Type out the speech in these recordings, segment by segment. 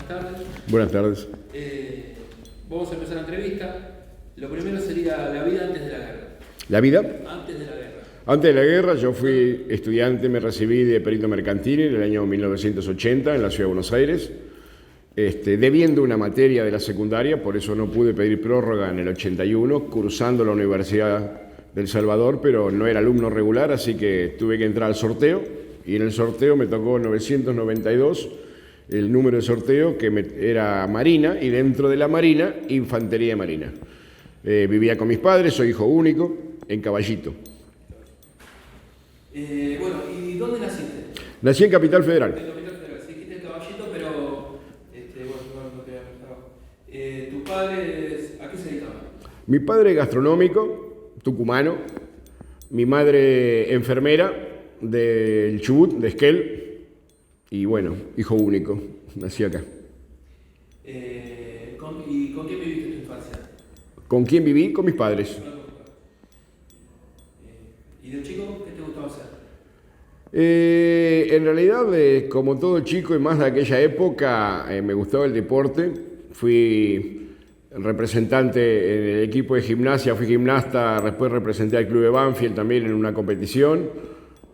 buenas tardes. Buenas tardes. Vamos a empezar la entrevista. Lo primero sería la vida antes de la guerra. ¿La vida? Antes de la guerra. Antes de la guerra yo fui estudiante, me recibí de perito mercantil en el año 1980 en la ciudad de Buenos Aires, debiendo una materia de la secundaria, por eso no pude pedir prórroga en el 81, cursando la Universidad del Salvador, pero no era alumno regular, así que tuve que entrar al sorteo, y en el sorteo me tocó 992, el número de sorteo, era Marina, y dentro de la Marina, Infantería de Marina. Vivía con mis padres, soy hijo único, en Caballito. Bueno, ¿y dónde naciste? Nací en Capital Federal. En Capital Federal. Sí, dijiste el Caballito, pero bueno, no te había preguntado. ¿Tus padres a qué se dedicaban? Mi padre gastronómico, tucumano. Mi madre enfermera del Chubut, de Esquel. Y bueno, hijo único, nací acá. ¿Y con quién viviste tu infancia? ¿Con quién viví? Con mis padres. ¿Y de chico qué te gustaba hacer? En realidad, como todo chico y más de aquella época, me gustaba el deporte. Fui representante en el equipo de gimnasia, fui gimnasta, después representé al club de Banfield también en una competición.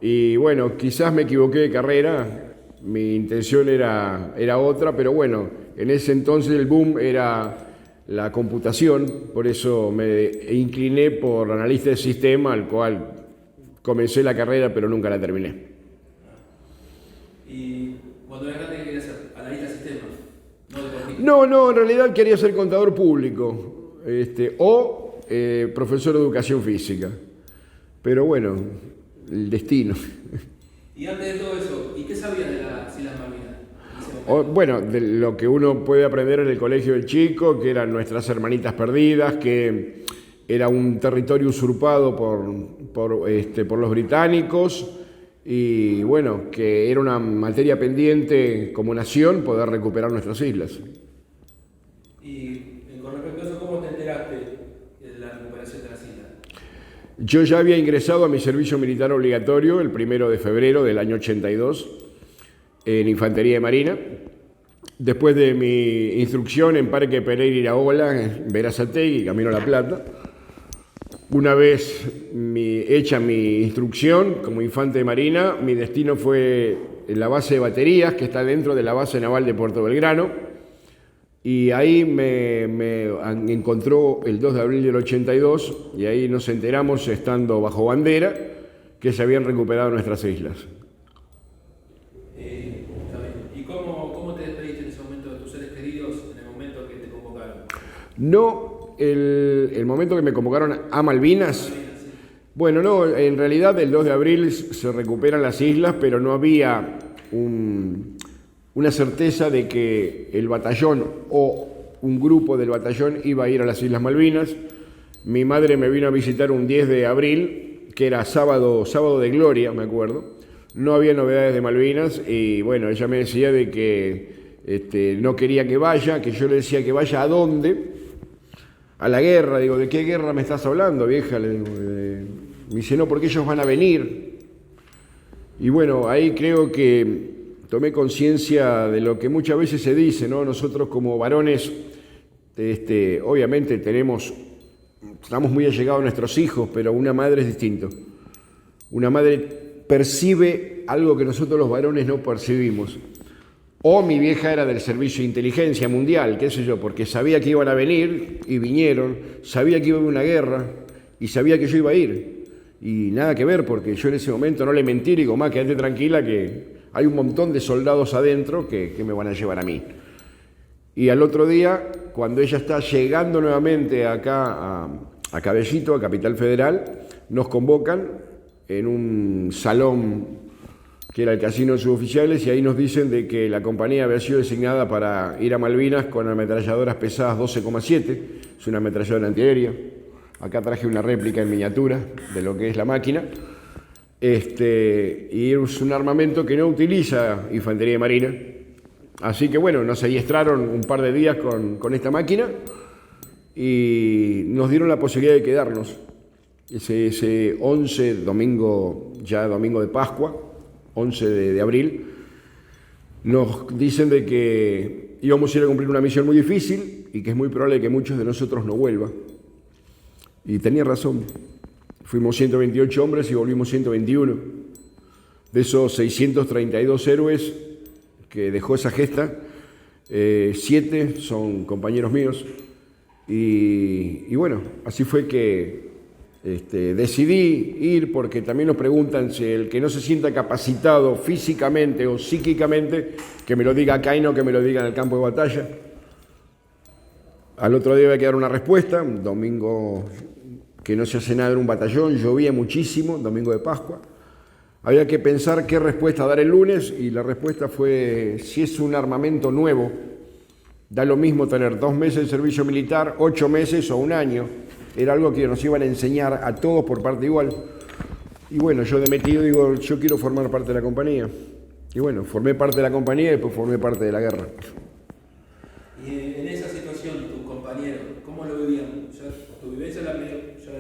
Y bueno, quizás me equivoqué de carrera, mi intención era otra, pero bueno, en ese entonces el boom era la computación, por eso me incliné por analista de sistema, al cual comencé la carrera, pero nunca la terminé. ¿Y cuando eras grande qué querías ser? ¿Analista de sistemas? ¿No deportista? No, en realidad quería ser contador público, o profesor de educación física. Pero bueno, el destino. Y antes de todo eso, ¿y qué sabías de las Islas Malvinas? Bueno, de lo que uno puede aprender en el colegio del chico, que eran nuestras hermanitas perdidas, que era un territorio usurpado por los británicos, y bueno, que era una materia pendiente como nación poder recuperar nuestras islas. Y con respecto a eso, ¿cómo te enteraste de la recuperación de las islas? Yo ya había ingresado a mi servicio militar obligatorio el 1 de febrero del año 82 en Infantería de Marina. Después de mi instrucción en Parque Pereira Iraola, en Berazategui, camino a La Plata, una vez hecha mi instrucción como infante de Marina, mi destino fue en la base de baterías, que está dentro de la base naval de Puerto Belgrano, y ahí me encontró el 2 de abril del 82, y ahí nos enteramos, estando bajo bandera, que se habían recuperado nuestras islas. ¿Y cómo te despediste en ese momento de tus seres queridos en el momento que te convocaron? No, el momento que me convocaron a Malvinas, bueno, no, en realidad el 2 de abril se recuperan las islas, pero no había una certeza de que el batallón o un grupo del batallón iba a ir a las Islas Malvinas. Mi madre me vino a visitar un 10 de abril, que era sábado de gloria, me acuerdo. No había novedades de Malvinas y bueno, ella me decía de que no quería que vaya, que yo le decía que vaya ¿a dónde? A la guerra. Digo, ¿de qué guerra me estás hablando, vieja? Le digo, me dice, no, porque ellos van a venir. Y bueno, ahí creo que tomé conciencia de lo que muchas veces se dice, ¿no? Nosotros como varones, obviamente estamos muy allegados a nuestros hijos, pero una madre es distinto. Una madre percibe algo que nosotros los varones no percibimos. O mi vieja era del servicio de inteligencia mundial, qué sé yo, porque sabía que iban a venir y vinieron, sabía que iba a haber una guerra y sabía que yo iba a ir. Y nada que ver, porque yo en ese momento no le mentí, digo, ma, quédate tranquila que hay un montón de soldados adentro que me van a llevar a mí. Y al otro día, cuando ella está llegando nuevamente acá a Caballito, a Capital Federal, nos convocan en un salón que era el casino de suboficiales, y ahí nos dicen de que la compañía había sido designada para ir a Malvinas con ametralladoras pesadas 12,7, es una ametralladora antiaérea. Acá traje una réplica en miniatura de lo que es la máquina. Y es un armamento que no utiliza Infantería de Marina. Así que bueno, nos adiestraron un par de días con esta máquina y nos dieron la posibilidad de quedarnos. Ese 11, domingo de Pascua, 11 de abril, nos dicen de que íbamos a ir a cumplir una misión muy difícil y que es muy probable que muchos de nosotros no vuelvan. Y tenía razón. Fuimos 128 hombres y volvimos 121. De esos 632 héroes que dejó esa gesta, 7 son compañeros míos. Y bueno, así fue que decidí ir, porque también nos preguntan si el que no se sienta capacitado físicamente o psíquicamente, que me lo diga acá y no que me lo diga en el campo de batalla. Al otro día había que dar una respuesta, un domingo que no se hace nada en un batallón, llovía muchísimo, domingo de Pascua. Había que pensar qué respuesta dar el lunes y la respuesta fue: si es un armamento nuevo, da lo mismo tener 2 meses de servicio militar, 8 meses o un año. Era algo que nos iban a enseñar a todos por parte igual. Y bueno, yo de metido digo, yo quiero formar parte de la compañía. Y bueno, formé parte de la compañía y después formé parte de la guerra. Y en esa situación, tus compañeros, ¿cómo lo vivían? Tu vivencia ya la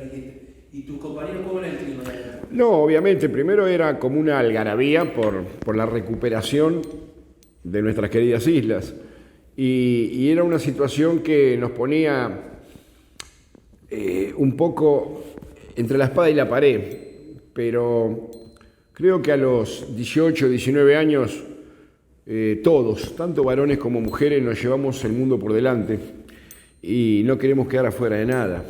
dijiste. ¿Y tus compañeros cómo era el clima de la guerra? No, obviamente, primero era como una algarabía por la recuperación de nuestras queridas islas. Y era una situación que nos ponía un poco entre la espada y la pared, pero creo que a los 18, 19 años, todos, tanto varones como mujeres, nos llevamos el mundo por delante y no queremos quedar afuera de nada.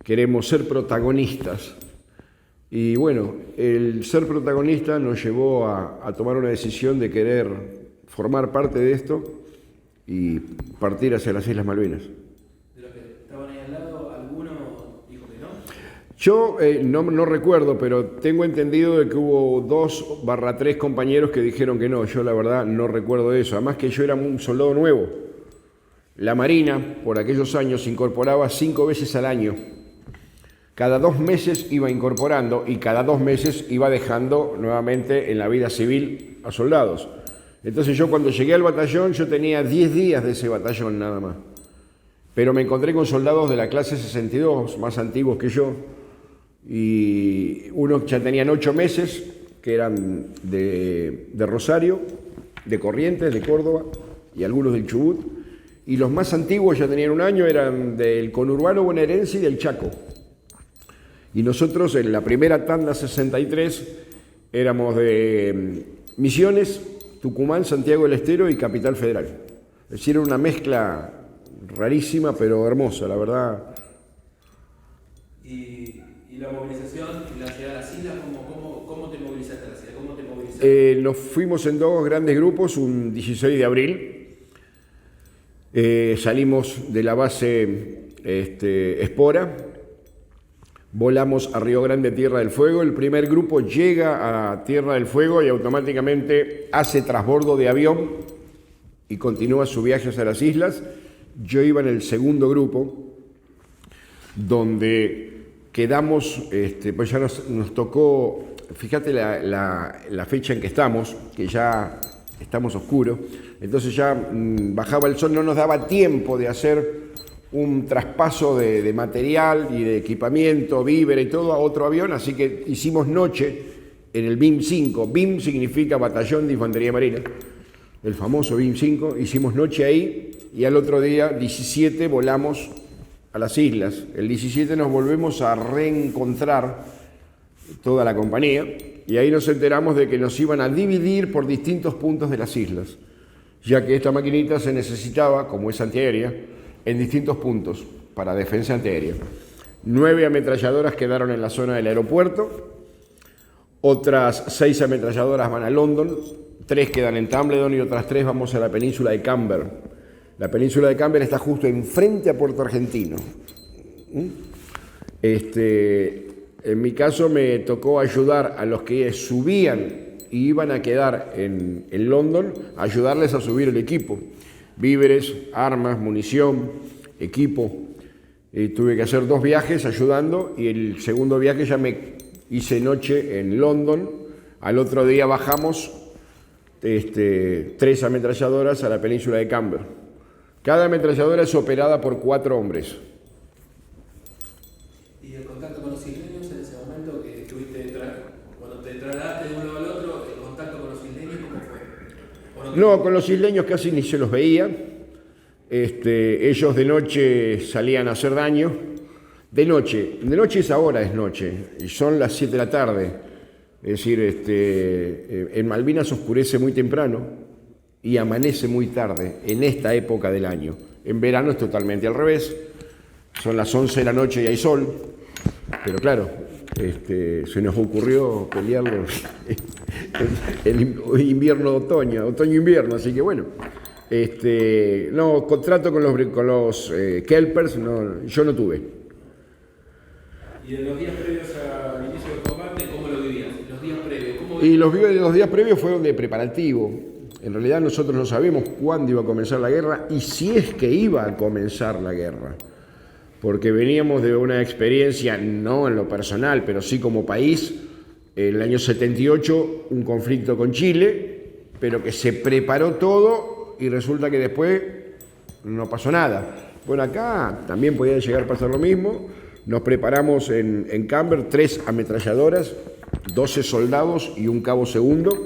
Queremos ser protagonistas. Y bueno, el ser protagonista nos llevó a tomar una decisión de querer formar parte de esto y partir hacia las Islas Malvinas. ¿De los que estaban ahí al lado, alguno dijo que no? Yo no recuerdo, pero tengo entendido de que hubo 2/3 compañeros que dijeron que no. Yo la verdad no recuerdo eso. Además que yo era un soldado nuevo. La Marina, por aquellos años, se incorporaba 5 veces al año. Cada 2 meses iba incorporando y cada 2 meses iba dejando nuevamente en la vida civil a soldados. Entonces yo cuando llegué al batallón, yo tenía 10 días de ese batallón nada más. Pero me encontré con soldados de la clase 62, más antiguos que yo, y unos ya tenían 8 meses, que eran de Rosario, de Corrientes, de Córdoba, y algunos del Chubut, y los más antiguos ya tenían 1 año, eran del conurbano bonaerense y del Chaco. Y nosotros en la primera tanda 63 éramos de Misiones, Tucumán, Santiago del Estero y Capital Federal. Es decir, era una mezcla rarísima, pero hermosa, la verdad. ¿Y la movilización, la llegada a las islas, cómo te movilizaste a las islas? ¿Cómo te movilizaste? Nos fuimos en 2 grandes grupos, un 16 de abril. Salimos de la base Espora, volamos a Río Grande, Tierra del Fuego. El primer grupo llega a Tierra del Fuego y automáticamente hace transbordo de avión y continúa su viaje hacia las islas. Yo iba en el segundo grupo, donde quedamos, pues ya nos tocó, fíjate la fecha en que estamos, que ya estamos oscuros, entonces ya bajaba el sol, no nos daba tiempo de hacer un traspaso de material y de equipamiento, víveres y todo a otro avión, así que hicimos noche en el BIM 5. BIM significa Batallón de Infantería Marina, el famoso BIM 5. Hicimos noche ahí y al otro día, 17, volamos a las islas. El 17 nos volvemos a reencontrar toda la compañía y ahí nos enteramos de que nos iban a dividir por distintos puntos de las islas, ya que esta maquinita se necesitaba, como es antiaérea, en distintos puntos para defensa antiaérea. 9 ametralladoras quedaron en la zona del aeropuerto, otras 6 ametralladoras van a London, 3 quedan en Tumbledon y otras 3 vamos a la península de Camber. La península de Camber está justo enfrente a Puerto Argentino. En mi caso me tocó ayudar a los que subían y iban a quedar en London, ayudarles a subir el equipo. Víveres, armas, munición, equipo. Tuve que hacer 2 viajes ayudando y el segundo viaje ya me hice noche en London. Al otro día bajamos 3 ametralladoras a la península de Camber. Cada ametralladora es operada por 4 hombres. ¿Y el contacto con los isleños en ese momento que estuviste cuando te trasladaste de uno al otro, el contacto con los isleños, cómo fue? ¿O No, con los isleños casi ni se los veía. Ellos de noche salían a hacer daño. De noche es ahora, es noche, y son las 7 de la tarde. Es decir, en Malvinas oscurece muy temprano y amanece muy tarde, en esta época del año. En verano es totalmente al revés. Son las 11 de la noche y hay sol. Pero claro, se nos ocurrió pelearlo en invierno-otoño, otoño-invierno, así que bueno. No, contrato con los kelpers, no, yo no tuve. ¿Y en los días previos al inicio del combate, cómo lo vivías? Los días previos, ¿cómo Y los días previos fueron de preparativo. En realidad nosotros no sabemos cuándo iba a comenzar la guerra y si es que iba a comenzar la guerra. Porque veníamos de una experiencia, no en lo personal, pero sí como país, en el año 78, un conflicto con Chile, pero que se preparó todo y resulta que después no pasó nada. Bueno, acá también podía llegar a pasar lo mismo. Nos preparamos en Camber 3 ametralladoras, 12 soldados y un cabo segundo.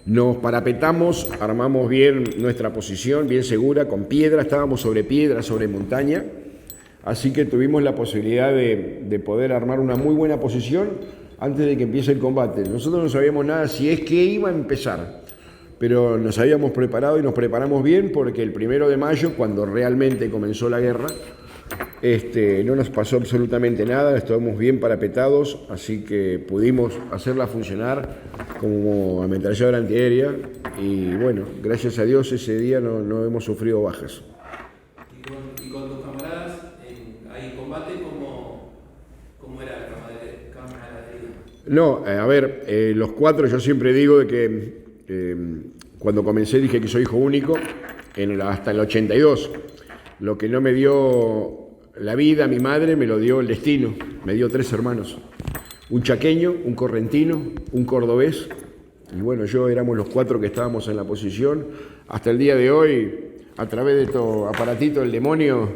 Nos parapetamos, armamos bien nuestra posición, bien segura, con piedra, estábamos sobre piedra, sobre montaña. Así que tuvimos la posibilidad de poder armar una muy buena posición antes de que empiece el combate. Nosotros no sabíamos nada si es que iba a empezar, pero nos habíamos preparado y nos preparamos bien porque el 1 de mayo, cuando realmente comenzó la guerra, no nos pasó absolutamente nada, estábamos bien parapetados, así que pudimos hacerla funcionar como ametralladora antiaérea y bueno, gracias a Dios ese día no hemos sufrido bajas. ¿Y con tus camaradas ahí en combate, cómo era la camaradería? No, a ver, los cuatro yo siempre digo de que cuando comencé dije que soy hijo único hasta el 82. Lo que no me dio la vida, mi madre, me lo dio el destino. Me dio 3 hermanos. Un chaqueño, un correntino, un cordobés. Y bueno, éramos los 4 que estábamos en la posición. Hasta el día de hoy, a través de estos aparatitos del demonio,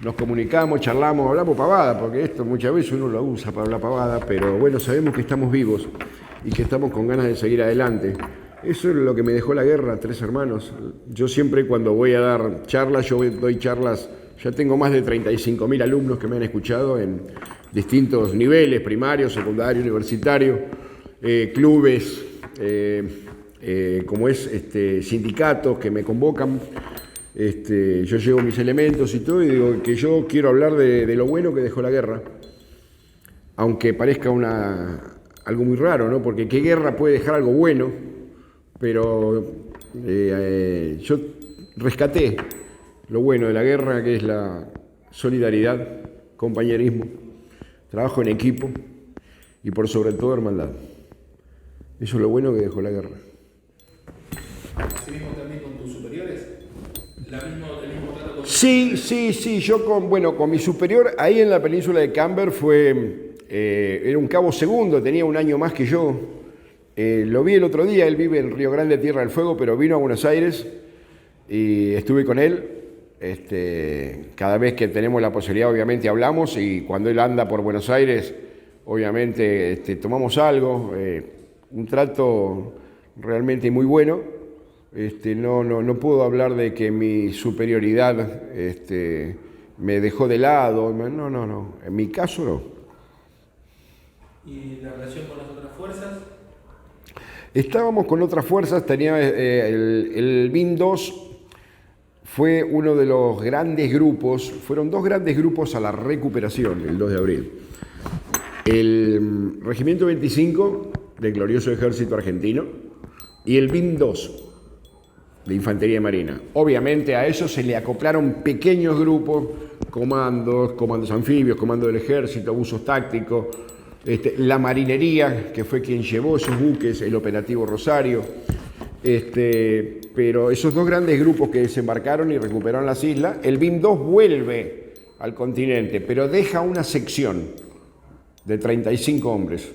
nos comunicamos, charlamos, hablamos pavada, porque esto muchas veces uno lo usa para hablar pavada, pero bueno, sabemos que estamos vivos y que estamos con ganas de seguir adelante. Eso es lo que me dejó la guerra, 3 hermanos. Yo siempre cuando voy a dar charlas, yo doy charlas, ya tengo más de 35.000 alumnos que me han escuchado en distintos niveles, primario, secundario, universitario, clubes, sindicatos que me convocan. Yo llevo mis elementos y todo y digo que yo quiero hablar de lo bueno que dejó la guerra. Aunque parezca algo muy raro, ¿no? Porque ¿qué guerra puede dejar algo bueno? Pero yo rescaté lo bueno de la guerra, que es la solidaridad, compañerismo, trabajo en equipo y por sobre todo hermandad. Eso es lo bueno que dejó la guerra. ¿Así mismo también con tus superiores? ¿El mismo trato con Sí. Yo con mi superior ahí en la península de Camber era un cabo segundo, tenía un año más que yo. Lo vi el otro día, él vive en Río Grande, Tierra del Fuego, pero vino a Buenos Aires y estuve con él. Cada vez que tenemos la posibilidad, obviamente, hablamos y cuando él anda por Buenos Aires, obviamente, tomamos algo, un trato realmente muy bueno. No puedo hablar de que mi superioridad me dejó de lado, no, en mi caso no. ¿Y la relación con las otras fuerzas? Estábamos con otras fuerzas, tenía el BIN 2 fue uno de los grandes grupos, fueron 2 grandes grupos a la recuperación el 2 de abril. El Regimiento 25 del glorioso Ejército Argentino y el BIN 2 de Infantería Marina. Obviamente a eso se le acoplaron pequeños grupos, comandos anfibios, comandos del Ejército, abusos tácticos, la marinería, que fue quien llevó esos buques, el operativo Rosario, pero esos 2 grandes grupos que desembarcaron y recuperaron las islas, el BIM 2 vuelve al continente, pero deja una sección de 35 hombres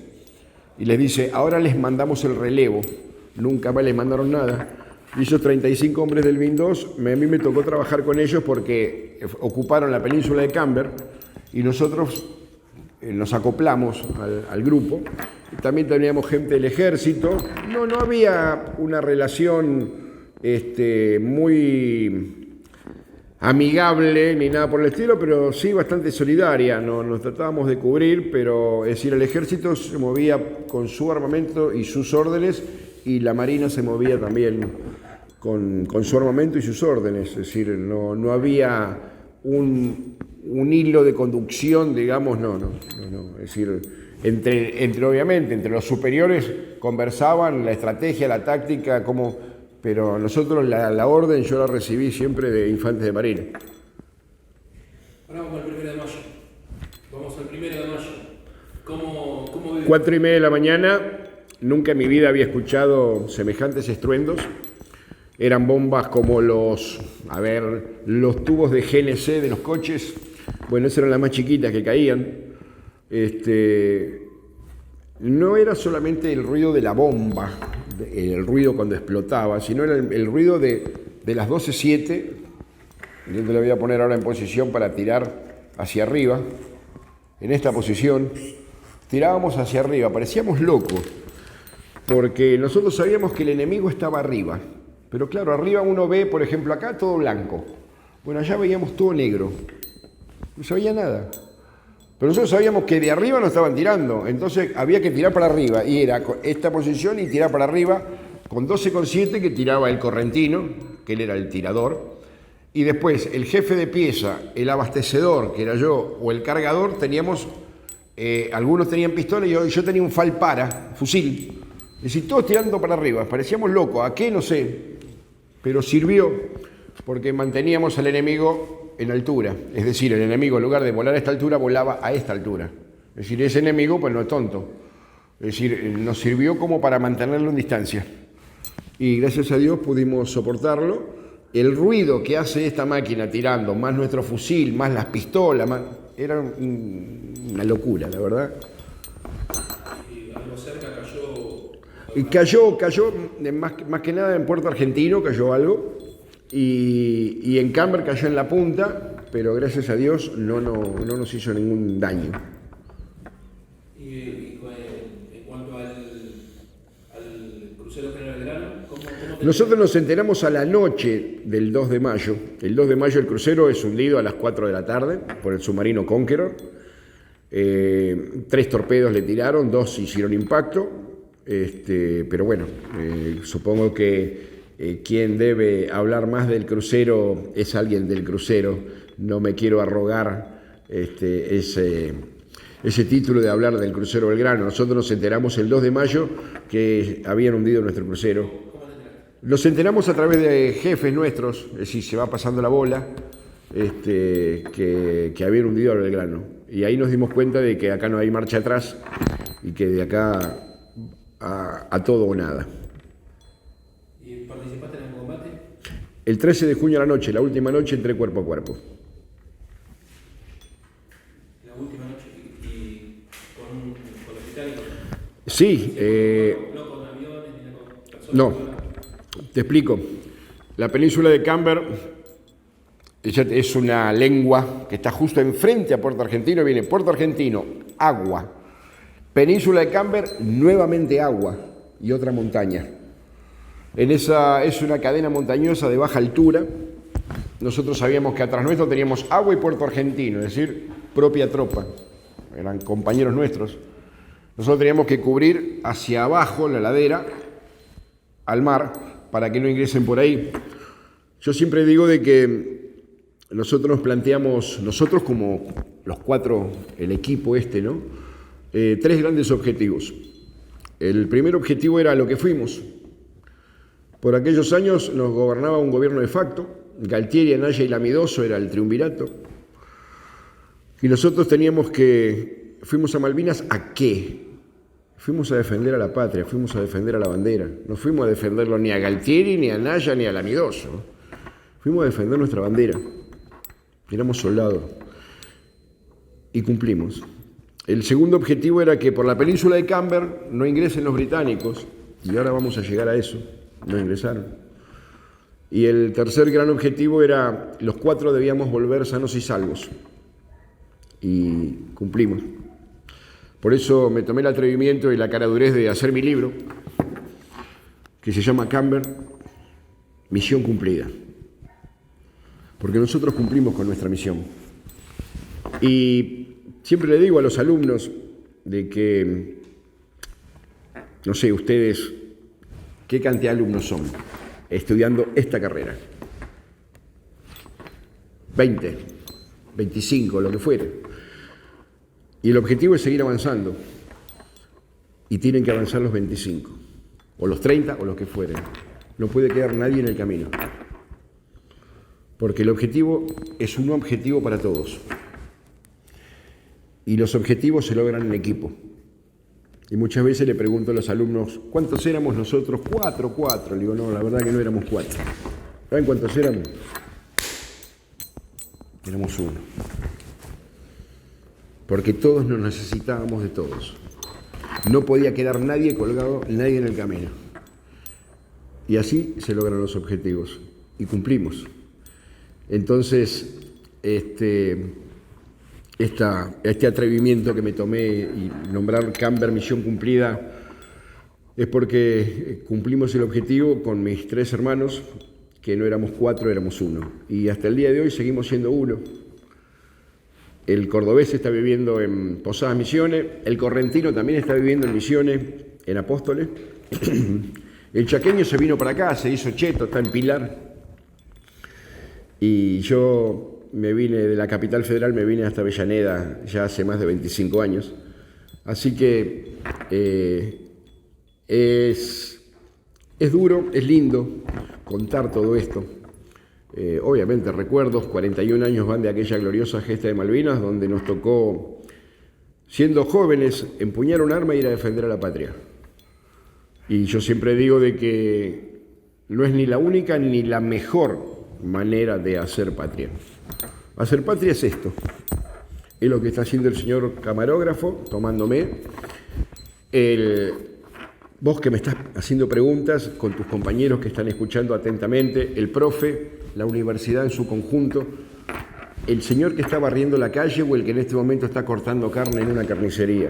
y les dice, ahora les mandamos el relevo, nunca más les mandaron nada, y esos 35 hombres del BIM 2, a mí me tocó trabajar con ellos porque ocuparon la península de Camber y nosotros nos acoplamos al grupo también teníamos gente del ejército. No había una relación muy amigable ni nada por el estilo, pero sí bastante solidaria. Nos tratábamos de cubrir, pero es decir, el ejército se movía con su armamento y sus órdenes, y la marina se movía también con su armamento y sus órdenes. Es decir, no había un hilo de conducción, digamos, no. Es decir, obviamente, entre los superiores conversaban la estrategia, la táctica, pero nosotros la orden yo la recibí siempre de infantes de marina. Ahora vamos al 1 de mayo. Vamos al 1 de mayo. ¿Cómo vive? 4:30 de la mañana, nunca en mi vida había escuchado semejantes estruendos. Eran bombas como los tubos de GNC de los coches. Bueno, esas eran las más chiquitas que caían. No era solamente el ruido de la bomba, el ruido cuando explotaba, sino era el ruido de las 12:07. Yo te lo voy a poner ahora en posición para tirar hacia arriba. En esta posición tirábamos hacia arriba, parecíamos locos, porque nosotros sabíamos que el enemigo estaba arriba. Pero claro, arriba uno ve, por ejemplo, acá todo blanco. Bueno, allá veíamos todo negro. No se veía nada. Pero nosotros sabíamos que de arriba nos estaban tirando. Entonces había que tirar para arriba. Y era esta posición y tirar para arriba con 12,7 que tiraba el correntino, que él era el tirador. Y después el jefe de pieza, el abastecedor, que era yo, o el cargador, teníamos, algunos tenían pistola y yo tenía un falpara, fusil. Es decir, todos tirando para arriba. Parecíamos locos. ¿A qué? No sé. Pero sirvió porque manteníamos al enemigo en altura. Es decir, el enemigo en lugar de volar a esta altura, volaba a esta altura. Es decir, ese enemigo pues no es tonto. Es decir, nos sirvió como para mantenerlo en distancia. Y gracias a Dios pudimos soportarlo. El ruido que hace esta máquina tirando, más nuestro fusil, más las pistolas, era una locura, la verdad. Y algo cerca cayó. Y cayó más que nada en Puerto Argentino, cayó algo, y en Camber cayó en la punta, pero gracias a Dios no nos hizo ningún daño. Y en cuanto al crucero General Belgrano, ¿cómo nosotros nos enteramos a la noche del 2 de mayo. El 2 de mayo el crucero es hundido a las 4 de la tarde por el submarino Conqueror. 3 torpedos le tiraron, 2 hicieron impacto. Pero bueno, supongo que quien debe hablar más del crucero es alguien del crucero. No me quiero arrogar ese título de hablar del crucero Belgrano. Nosotros nos enteramos el 2 de mayo que habían hundido nuestro crucero. Nos enteramos a través de jefes nuestros, es decir, se va pasando la bola, que habían hundido al Belgrano. Y ahí nos dimos cuenta de que acá no hay marcha atrás y que de acá a todo o nada. ¿Y participaste en el combate? El 13 de junio a la noche, la última noche, entré cuerpo a cuerpo. La última noche y con los británicos. Sí, No con aviones ni con personas. no, te explico. La península de Camber es una lengua que está justo enfrente a Puerto Argentino. Viene Puerto Argentino, agua. Península de Camber, nuevamente agua y otra montaña. Es una cadena montañosa de baja altura. Nosotros sabíamos que atrás nuestro teníamos agua y Puerto Argentino, es decir, propia tropa. Eran compañeros nuestros. Nosotros teníamos que cubrir hacia abajo la ladera, al mar, para que no ingresen por ahí. Yo siempre digo de que nosotros nos planteamos, nosotros como los 4, el equipo ¿no? 3 grandes objetivos. El primer objetivo era lo que fuimos. Por aquellos años nos gobernaba un gobierno de facto. Galtieri, Anaya y Lamidoso era el triunvirato. Y nosotros fuimos a Malvinas, ¿a qué? Fuimos a defender a la patria, fuimos a defender a la bandera. No fuimos a defenderlo ni a Galtieri, ni a Anaya, ni a Lamidoso. Fuimos a defender nuestra bandera. Éramos soldados. Y cumplimos. El segundo objetivo era que por la península de Camber no ingresen los británicos, y ahora vamos a llegar a eso, no ingresaron. Y el tercer gran objetivo era, los 4 debíamos volver sanos y salvos, y cumplimos. Por eso me tomé el atrevimiento y la caradurez de hacer mi libro, que se llama Camber, Misión Cumplida. Porque nosotros cumplimos con nuestra misión. Y siempre le digo a los alumnos de que, no sé, ustedes, ¿qué cantidad de alumnos son estudiando esta carrera? 20, 25, lo que fuere. Y el objetivo es seguir avanzando. Y tienen que avanzar los 25, o los 30, o los que fueren. No puede quedar nadie en el camino. Porque el objetivo es un objetivo para todos. Y los objetivos se logran en equipo. Y muchas veces le pregunto a los alumnos, ¿cuántos éramos nosotros? 4. Le digo, no, la verdad que no éramos 4. ¿Saben cuántos éramos? Éramos 1. Porque todos nos necesitábamos de todos. No podía quedar nadie colgado, nadie en el camino. Y así se logran los objetivos. Y cumplimos. Entonces, este atrevimiento que me tomé y nombrar Camber Misión Cumplida es porque cumplimos el objetivo con mis 3 hermanos, que no éramos 4, éramos 1. Y hasta el día de hoy seguimos siendo 1. El cordobés está viviendo en Posadas Misiones, el correntino también está viviendo en Misiones, en Apóstoles. El chaqueño se vino para acá, se hizo cheto, está en Pilar. Y yo me vine de la capital federal, me vine hasta Avellaneda ya hace más de 25 años. Así que es duro, es lindo contar todo esto. Obviamente recuerdos, 41 años van de aquella gloriosa gesta de Malvinas, donde nos tocó, siendo jóvenes, empuñar un arma y ir a defender a la patria. Y yo siempre digo de que no es ni la única ni la mejor manera de hacer patria. Hacer patria es esto. Es lo que está haciendo el señor camarógrafo, tomándome. Vos que me estás haciendo preguntas, con tus compañeros que están escuchando atentamente, el profe, la universidad en su conjunto, el señor que está barriendo la calle o el que en este momento está cortando carne en una carnicería.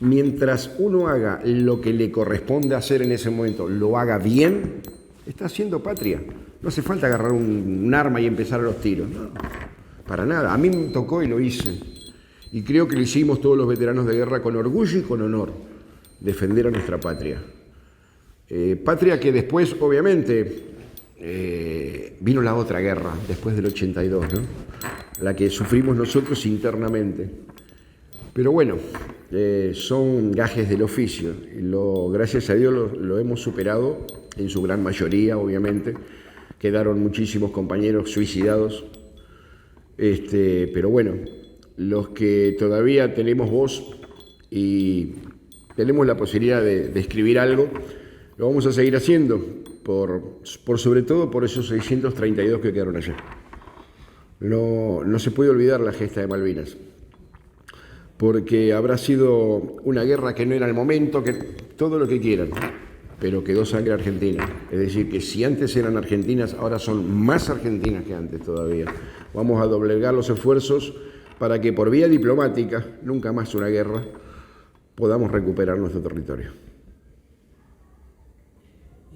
Mientras uno haga lo que le corresponde hacer en ese momento, lo haga bien, está haciendo patria. No hace falta agarrar un arma y empezar a los tiros. No, para nada. A mí me tocó y lo hice. Y creo que lo hicimos todos los veteranos de guerra con orgullo y con honor. Defender a nuestra patria. Patria que después, obviamente, vino la otra guerra, después del 82, ¿no? La que sufrimos nosotros internamente. Pero bueno, son gajes del oficio. Gracias a Dios lo hemos superado, en su gran mayoría, obviamente. Quedaron muchísimos compañeros suicidados. Pero bueno, los que todavía tenemos voz y tenemos la posibilidad de escribir algo, lo vamos a seguir haciendo, sobre todo por esos 632 que quedaron allá. No se puede olvidar la gesta de Malvinas, porque habrá sido una guerra que no era el momento, que todo lo que quieran, pero quedó sangre argentina. Es decir, que si antes eran argentinas, ahora son más argentinas que antes todavía. Vamos a doblegar los esfuerzos para que por vía diplomática, nunca más una guerra, podamos recuperar nuestro territorio.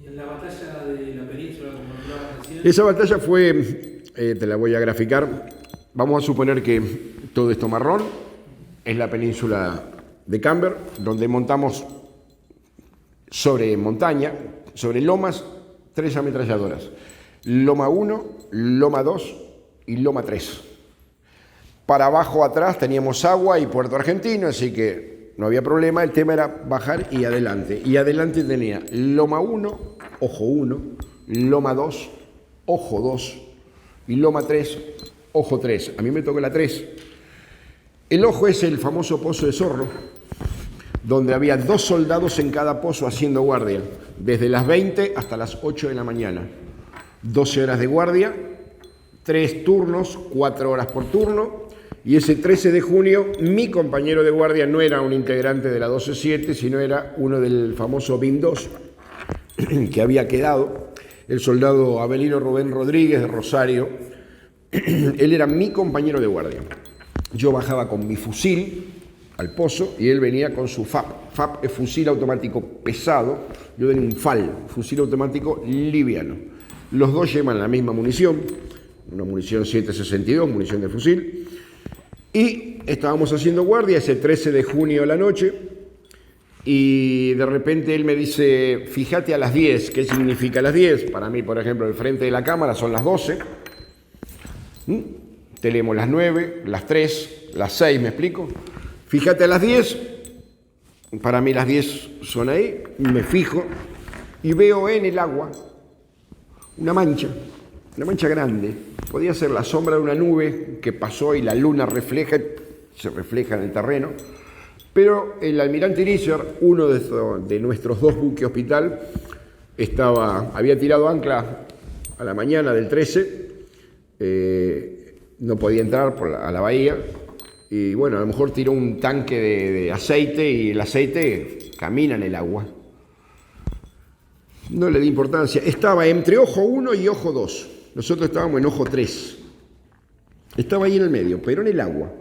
¿Y en la batalla de la península, como hablabas recién? Esa batalla fue, te la voy a graficar, vamos a suponer que todo esto marrón es la península de Camber, donde montamos sobre montaña, sobre lomas, 3 ametralladoras. Loma 1, Loma 2 y Loma 3. Para abajo atrás teníamos agua y Puerto Argentino, así que no había problema, el tema era bajar y adelante. Y adelante tenía Loma 1, ojo 1, Loma 2, ojo 2 y Loma 3, ojo 3. A mí me tocó la 3. El ojo es el famoso Pozo de Zorro, donde había 2 soldados en cada pozo haciendo guardia, desde las 20 hasta las 8 de la mañana. 12 horas de guardia, 3 turnos, 4 horas por turno. Y ese 13 de junio, mi compañero de guardia no era un integrante de la 12-7, sino era uno del famoso BIM 2, que había quedado, el soldado Abelino Rubén Rodríguez de Rosario. Él era mi compañero de guardia. Yo bajaba con mi fusil al pozo y él venía con su FAP. FAP es fusil automático pesado, yo tenía un FAL, fusil automático liviano. Los dos llevan la misma munición, una munición 7.62, munición de fusil, y estábamos haciendo guardia ese 13 de junio a la noche, y de repente él me dice, fíjate a las 10, ¿qué significa las 10? Para mí, por ejemplo, el frente de la cámara son las 12, tenemos las 9, las 3, las 6, ¿me explico? Fíjate a las 10, para mí las 10 son ahí, me fijo y veo en el agua una mancha grande. Podía ser la sombra de una nube que pasó y la luna se refleja en el terreno. Pero el almirante Irizar, uno de nuestros dos buques hospital, había tirado ancla a la mañana del 13, no podía entrar a la bahía. Y bueno, a lo mejor tiró un tanque de aceite y el aceite camina en el agua. No le di importancia. Estaba entre ojo 1 y ojo 2. Nosotros estábamos en ojo 3. Estaba ahí en el medio, pero en el agua.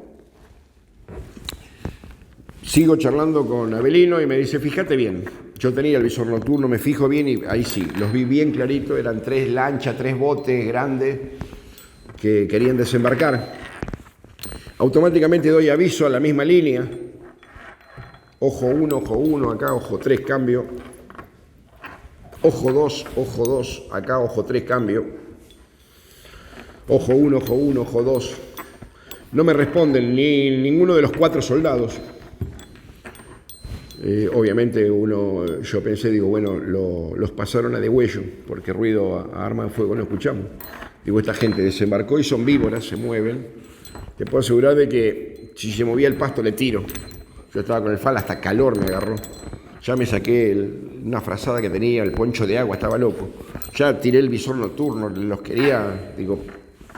Sigo charlando con Avelino y me dice, fíjate bien. Yo tenía el visor nocturno, me fijo bien y ahí sí, los vi bien clarito. Eran 3 lanchas, 3 botes grandes que querían desembarcar. Automáticamente doy aviso a la misma línea. Ojo 1, acá ojo 3, cambio. Ojo 2, acá ojo 3, cambio. Ojo 1, ojo 2. No me responden ninguno de los 4 soldados. Obviamente yo pensé, digo, bueno, los pasaron a degüello, porque ruido a arma de fuego no escuchamos. Digo, esta gente desembarcó y son víboras, se mueven. Te puedo asegurar de que si se movía el pasto le tiro. Yo estaba con el FAL, hasta calor me agarró. Ya me saqué una frazada que tenía, el poncho de agua, estaba loco. Ya tiré el visor nocturno, los quería, digo,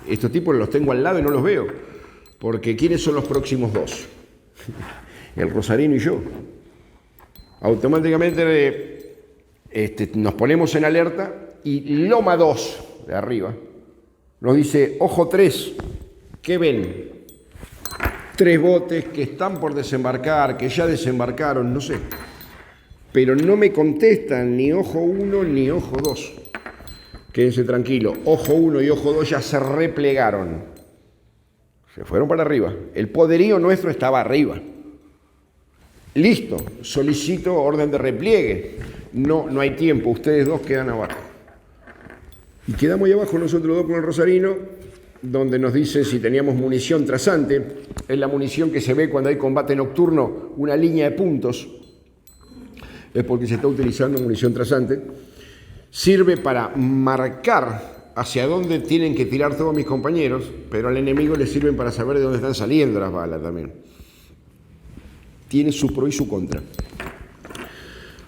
estos tipos los tengo al lado y no los veo. Porque ¿quiénes son los próximos dos? El rosarino y yo. Automáticamente nos ponemos en alerta y Loma 2, de arriba, nos dice, ojo 3, ¿qué ven? 3 botes que están por desembarcar, que ya desembarcaron, no sé. Pero no me contestan ni ojo 1 ni ojo 2. Quédense tranquilo, ojo 1 y ojo 2 ya se replegaron. Se fueron para arriba. El poderío nuestro estaba arriba. Listo, solicito orden de repliegue. No hay tiempo, ustedes dos quedan abajo. Y quedamos ahí abajo nosotros dos con el rosarino, donde nos dice si teníamos munición trazante. Es la munición que se ve cuando hay combate nocturno, una línea de puntos. Es porque se está utilizando munición trazante. Sirve para marcar hacia dónde tienen que tirar todos mis compañeros, pero al enemigo le sirven para saber de dónde están saliendo las balas también. Tiene su pro y su contra.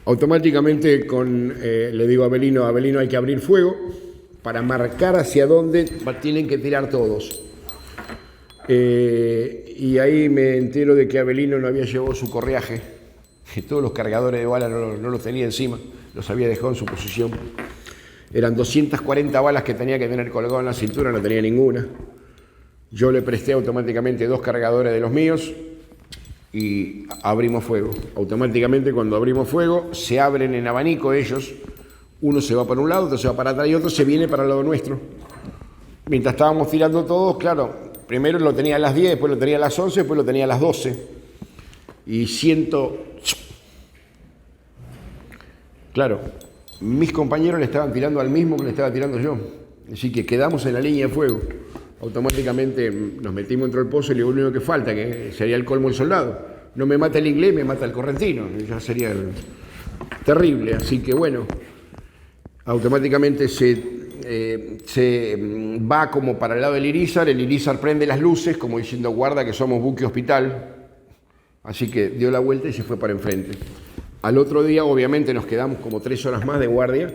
Automáticamente le digo a Avelino hay que abrir fuego para marcar hacia dónde tienen que tirar todos. Y ahí me entero de que Avelino no había llevado su correaje, que todos los cargadores de bala no los tenía encima, los había dejado en su posición. Eran 240 balas que tenía que tener colgado en la cintura, no tenía ninguna. Yo le presté automáticamente 2 cargadores de los míos y abrimos fuego. Automáticamente cuando abrimos fuego se abren en abanico ellos. Uno se va para un lado, otro se va para atrás y otro se viene para el lado nuestro. Mientras estábamos tirando todos, claro, primero lo tenía a las 10, después lo tenía a las 11, después lo tenía a las 12. Y claro, mis compañeros le estaban tirando al mismo que le estaba tirando yo. Así que quedamos en la línea de fuego. Automáticamente nos metimos dentro del pozo y lo único que falta, que sería el colmo del soldado. No me mata el inglés, me mata el correntino. Ya sería terrible. Así que bueno, automáticamente se va como para el lado del Irizar. El Irizar prende las luces como diciendo guarda que somos buque hospital. Así que dio la vuelta y se fue para enfrente. Al otro día obviamente nos quedamos como 3 horas más de guardia,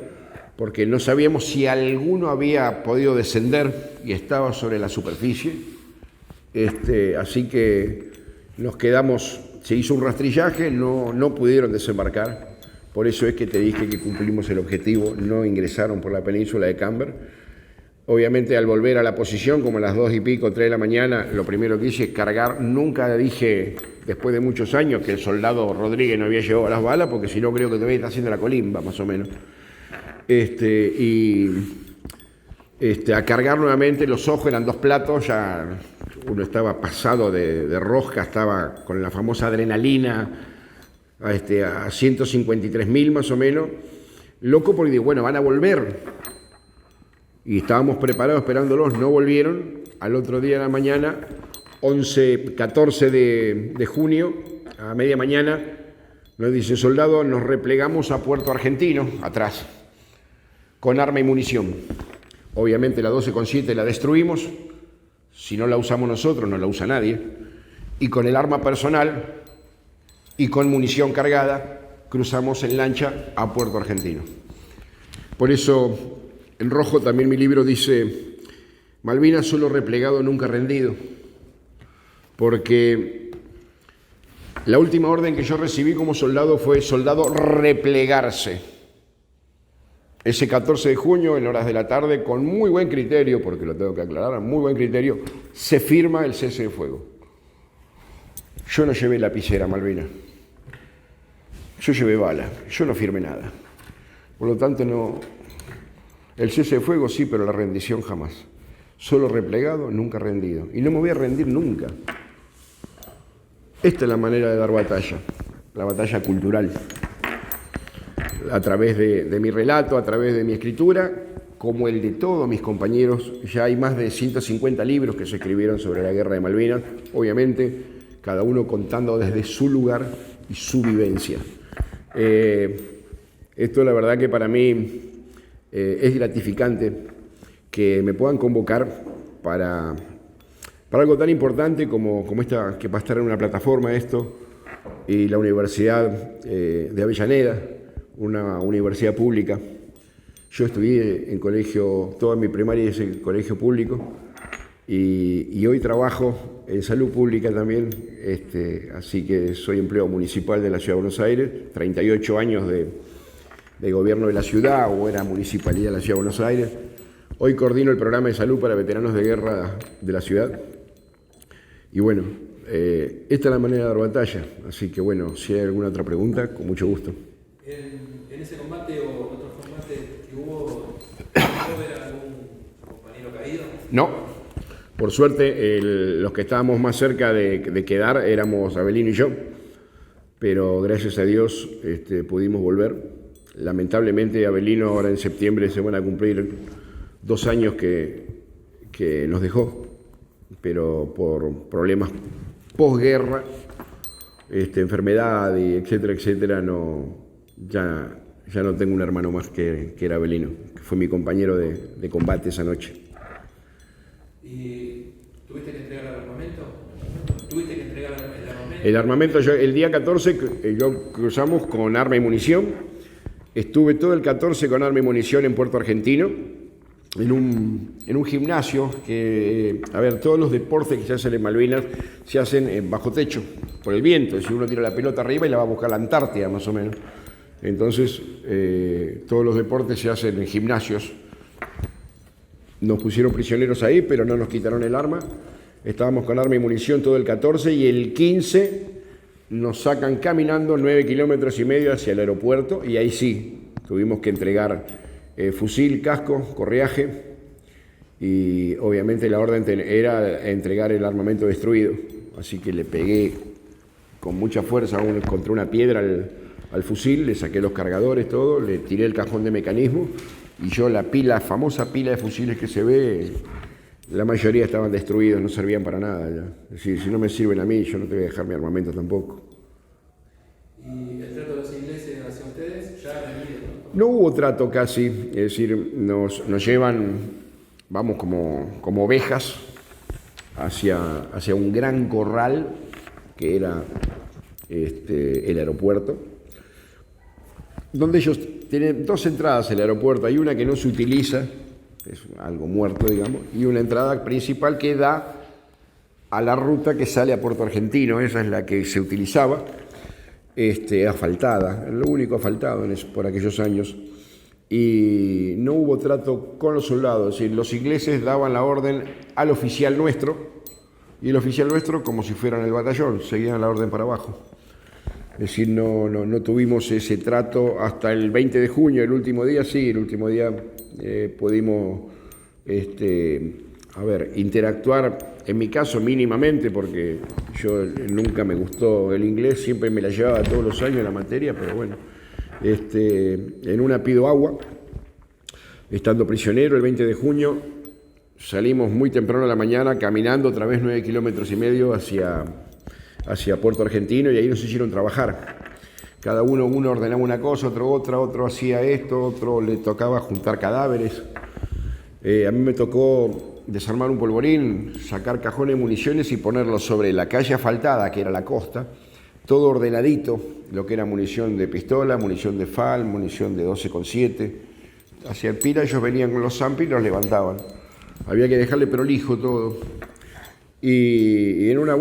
porque no sabíamos si alguno había podido descender y estaba sobre la superficie. Así que nos quedamos, se hizo un rastrillaje, no pudieron desembarcar. Por eso es que te dije que cumplimos el objetivo, no ingresaron por la península de Camber. Obviamente al volver a la posición, como a las 2 y pico, 3 de la mañana, lo primero que hice es cargar. Nunca dije, después de muchos años, que el soldado Rodríguez no había llevado las balas, porque si no creo que todavía está haciendo la colimba, más o menos. A cargar nuevamente, los ojos eran 2 platos, ya uno estaba pasado de rosca, estaba con la famosa adrenalina a 153.000 más o menos. Loco porque digo, bueno, van a volver. Y estábamos preparados esperándolos, no volvieron. Al otro día de la mañana, 14 de junio, a media mañana, nos dice, soldado, nos replegamos a Puerto Argentino, atrás, con arma y munición. Obviamente la 12,7 la destruimos, si no la usamos nosotros, no la usa nadie. Y con el arma personal y con munición cargada, cruzamos en lancha a Puerto Argentino. Por eso, en rojo también mi libro dice, Malvinas solo replegado, nunca rendido. Porque la última orden que yo recibí como soldado fue soldado replegarse. Ese 14 de junio, en horas de la tarde, con muy buen criterio, porque lo tengo que aclarar, muy buen criterio, se firma el cese de fuego. Yo no llevé lapicera, Malvinas. Yo llevé bala, yo no firmé nada. Por lo tanto, no. El cese de fuego sí, pero la rendición jamás. Solo replegado, nunca rendido. Y no me voy a rendir nunca. Esta es la manera de dar batalla, la batalla cultural. A través de mi relato, a través de mi escritura, como el de todos mis compañeros. Ya hay más de 150 libros que se escribieron sobre la guerra de Malvinas, obviamente, cada uno contando desde su lugar y su vivencia. Esto la verdad que para mí es gratificante que me puedan convocar para algo tan importante como esta, que va a estar en una plataforma esto, y la Universidad de Avellaneda, una universidad pública. Yo estudié en colegio, toda mi primaria es en colegio público, y hoy trabajo en salud pública también, así que soy empleado municipal de la Ciudad de Buenos Aires, 38 años de gobierno de la ciudad, o era municipalidad de la Ciudad de Buenos Aires. Hoy coordino el programa de salud para veteranos de guerra de la ciudad. Y bueno, esta es la manera de dar batalla. Así que bueno, si hay alguna otra pregunta, con mucho gusto. En ese combate o en otro combate que hubo, ¿pudo ver algún compañero caído? No, por suerte los que estábamos más cerca de quedar éramos Avelino y yo, pero gracias a Dios pudimos volver. Lamentablemente Avelino ahora en septiembre se van a cumplir 2 años que nos dejó, pero por problemas posguerra, enfermedad y etcétera, etcétera, ya no tengo un hermano más que era Avelino, que fue mi compañero de combate esa noche. ¿Y tuviste que entregar el armamento? ¿Tuviste que entregar el armamento? El armamento, el día 14 yo cruzamos con arma y munición. Estuve todo el 14 con arma y munición en Puerto Argentino, en un gimnasio que, todos los deportes que se hacen en Malvinas se hacen bajo techo, por el viento. Si uno tira la pelota arriba y la va a buscar la Antártida, más o menos. Entonces, todos los deportes se hacen en gimnasios. Nos pusieron prisioneros ahí, pero no nos quitaron el arma. Estábamos con arma y munición todo el 14 y el 15... nos sacan caminando 9,5 kilómetros hacia el aeropuerto, y ahí sí, tuvimos que entregar fusil, casco, correaje, y obviamente la orden era entregar el armamento destruido, así que le pegué con mucha fuerza contra una piedra al fusil, le saqué los cargadores, todo, le tiré el cajón de mecanismo, y yo la famosa pila de fusiles que se ve, la mayoría estaban destruidos, no servían para nada ya. Es decir, si no me sirven a mí, yo no te voy a dejar mi armamento tampoco. ¿Y el trato de los ingleses hacia ustedes? Ya no hubo trato casi, es decir, nos llevan, vamos como ovejas hacia un gran corral que era el aeropuerto, donde ellos tienen 2 entradas al aeropuerto. Hay una que no se utiliza, es algo muerto, digamos, y una entrada principal que da a la ruta que sale a Puerto Argentino. Esa es la que se utilizaba, asfaltada, lo único asfaltado por aquellos años. y no hubo trato con los soldados. Es decir, los ingleses daban la orden al oficial nuestro y el oficial nuestro, como si fueran el batallón, seguían la orden para abajo. Es decir, no tuvimos ese trato hasta el 20 de junio, el último día sí, el último día pudimos interactuar, en mi caso mínimamente, porque yo nunca me gustó el inglés, siempre me la llevaba todos los años la materia, pero bueno, en una pido agua, estando prisionero el 20 de junio, salimos muy temprano a la mañana caminando otra vez 9,5 kilómetros hacia Puerto Argentino y ahí nos hicieron trabajar. Cada uno ordenaba una cosa, otro otra, otro hacía esto, otro le tocaba juntar cadáveres. A mí me tocó desarmar un polvorín, sacar cajones de municiones y ponerlos sobre la calle asfaltada, que era la costa, todo ordenadito, lo que era munición de pistola, munición de FAL, munición de 12,7. Hacia el Pira ellos venían con los Zampi y los levantaban. Había que dejarle prolijo todo. Y en una,